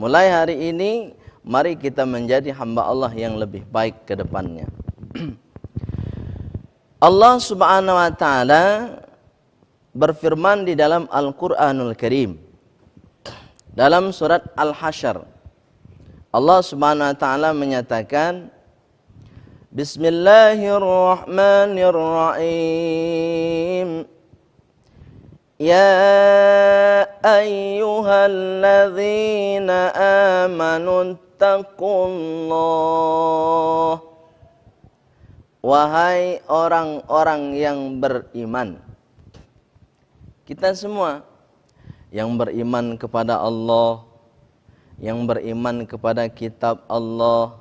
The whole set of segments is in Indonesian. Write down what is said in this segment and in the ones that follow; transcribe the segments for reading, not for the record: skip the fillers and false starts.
Mulai hari ini, mari kita menjadi hamba Allah yang lebih baik ke depannya. Allah Subhanahu wa taala berfirman di dalam Al-Qur'anul Karim. Dalam surat Al-Hasyr, Allah Subhanahu wa taala menyatakan, Bismillahirrahmanirrahim. Ya ayyuhalladzina amanu taqullah. Wahai orang-orang yang beriman. Kita semua yang beriman kepada Allah, yang beriman kepada kitab Allah,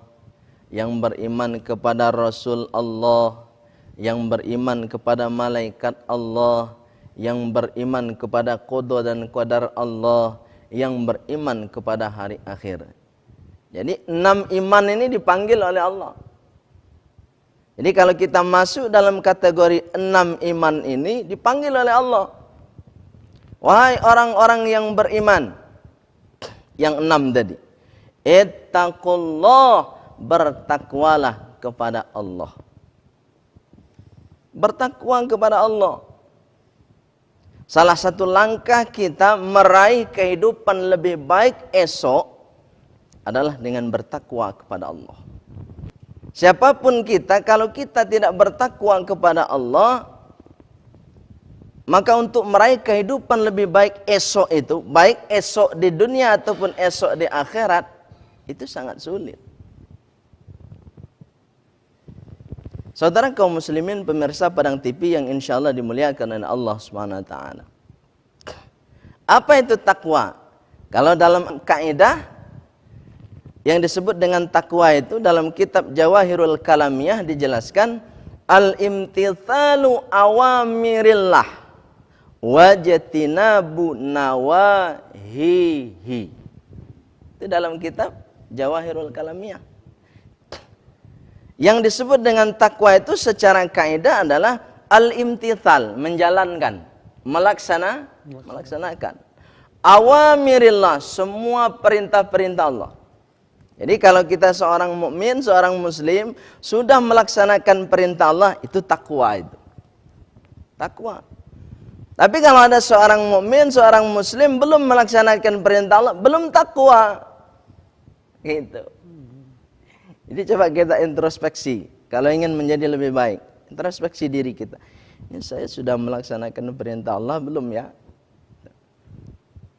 yang beriman kepada Rasul Allah, yang beriman kepada malaikat Allah, yang beriman kepada qada dan qadar Allah, yang beriman kepada hari akhir. Jadi 6 iman ini dipanggil oleh Allah. Jadi kalau kita masuk dalam kategori 6 iman ini dipanggil oleh Allah. Wahai orang-orang yang beriman, yang 6 tadi, ittaqullah, bertakwalah kepada Allah. Bertakwa kepada Allah. Salah satu langkah kita meraih kehidupan lebih baik esok adalah dengan bertakwa kepada Allah. Siapapun kita, kalau kita tidak bertakwa kepada Allah, maka untuk meraih kehidupan lebih baik esok itu, baik esok di dunia ataupun esok di akhirat, itu sangat sulit. Saudara kaum muslimin pemirsa Padang TV yang insya Allah dimuliakan oleh Allah Subhanahu wa taala. Apa itu takwa? Kalau dalam kaidah yang disebut dengan takwa itu dalam kitab Jawahirul Kalamiyah dijelaskan al-imtithalu awamirillah wajtinabu nawahihi. Itu dalam kitab Jawahirul Kalamiyah. Yang disebut dengan takwa itu secara kaidah adalah al-imtithal, menjalankan, melaksanakan. Awamirillah, semua perintah-perintah Allah. Jadi kalau kita seorang mukmin, seorang muslim sudah melaksanakan perintah Allah, itu takwa itu. Takwa. Tapi kalau ada seorang mukmin, seorang muslim belum melaksanakan perintah Allah, belum takwa. Gitu. Jadi coba kita introspeksi. Kalau ingin menjadi lebih baik, introspeksi diri kita. Ini saya sudah melaksanakan perintah Allah belum ya?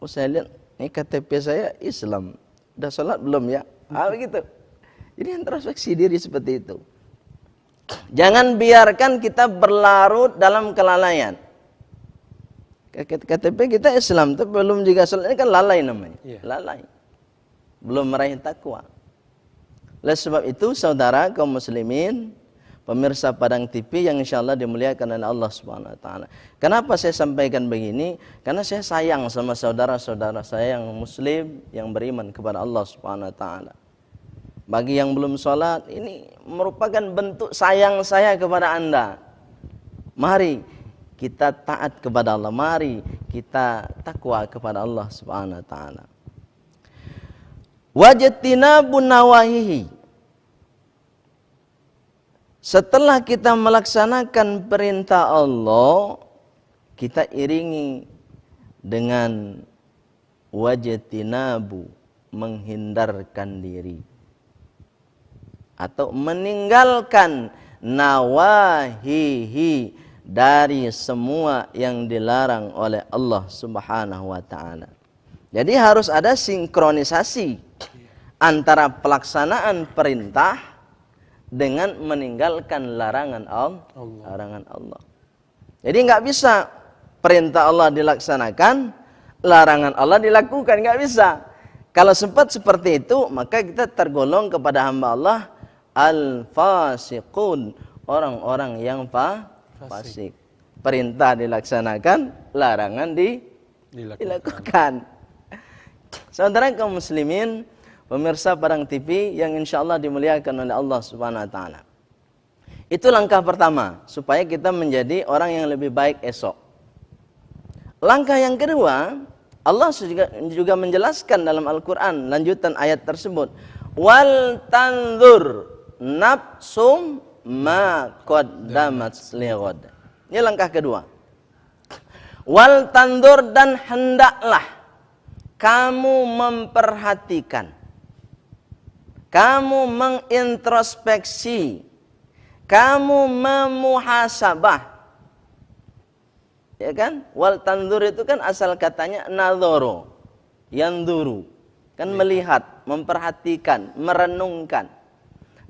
Oh saya lihat, ini KTP saya Islam. Udah sholat belum ya? Begitu. Jadi introspeksi diri seperti itu. Jangan biarkan kita berlarut dalam kelalaian. KTP kita Islam, tapi belum juga sholat. Ini kan lalai namanya. Lalai. Belum meraih takwa. Oleh sebab itu, saudara kaum muslimin, pemirsa Padang TV yang insya Allah dimuliakan oleh Allah Subhanahu wa taala. Kenapa saya sampaikan begini? Karena saya sayang sama saudara-saudara saya yang muslim, yang beriman kepada Allah Subhanahu wa taala. Bagi yang belum sholat, ini merupakan bentuk sayang saya kepada Anda. Mari kita taat kepada Allah, mari kita takwa kepada Allah Subhanahu wa taala. Wajtinabun nawahihi. Setelah kita melaksanakan perintah Allah, kita iringi dengan wajtinabu, menghindarkan diri atau meninggalkan nawahihi, dari semua yang dilarang oleh Allah Subhanahu wa taala. Jadi harus ada sinkronisasi antara pelaksanaan perintah dengan meninggalkan larangan Allah. Jadi nggak bisa perintah Allah dilaksanakan, larangan Allah dilakukan, nggak bisa. Kalau sempat seperti itu, maka kita tergolong kepada hamba Allah al-fasiqun, orang-orang yang fasik. Perintah dilaksanakan, larangan dilakukan. Saudara kaum muslimin, pemirsa Padang TV yang insya Allah dimuliakan oleh Allah Subhanahu wa taala. Itu langkah pertama supaya kita menjadi orang yang lebih baik esok. Langkah yang kedua, Allah juga menjelaskan dalam Al-Quran lanjutan ayat tersebut. Wal tanzur nafsum ma qaddamat lighad. Ini langkah kedua. Wal tanzur, dan hendaklah kamu memperhatikan, kamu mengintrospeksi, kamu memuhasabah. Ya kan? Wal tanzur itu kan asal katanya nadhoro, yanzuru, kan melihat, memperhatikan, merenungkan.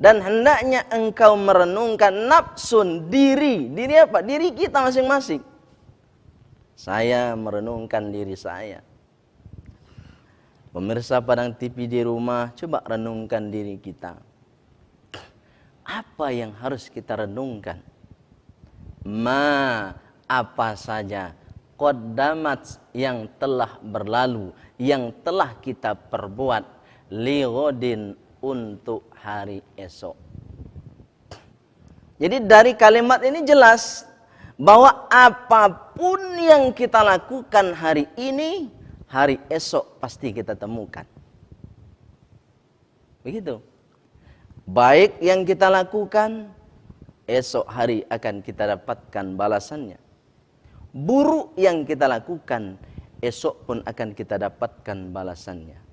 Dan hendaknya engkau merenungkan nafsun, diri apa? Diri kita masing-masing. Saya merenungkan diri saya. Pemirsa Padang TV di rumah, coba renungkan diri kita. Apa yang harus kita renungkan? Apa saja qaddamat, yang telah berlalu, yang telah kita perbuat, ligodin, untuk hari esok. Jadi dari kalimat ini jelas bahwa apapun yang kita lakukan hari ini, hari esok pasti kita temukan. Begitu. Baik yang kita lakukan, esok hari akan kita dapatkan balasannya. Buruk yang kita lakukan, esok pun akan kita dapatkan balasannya.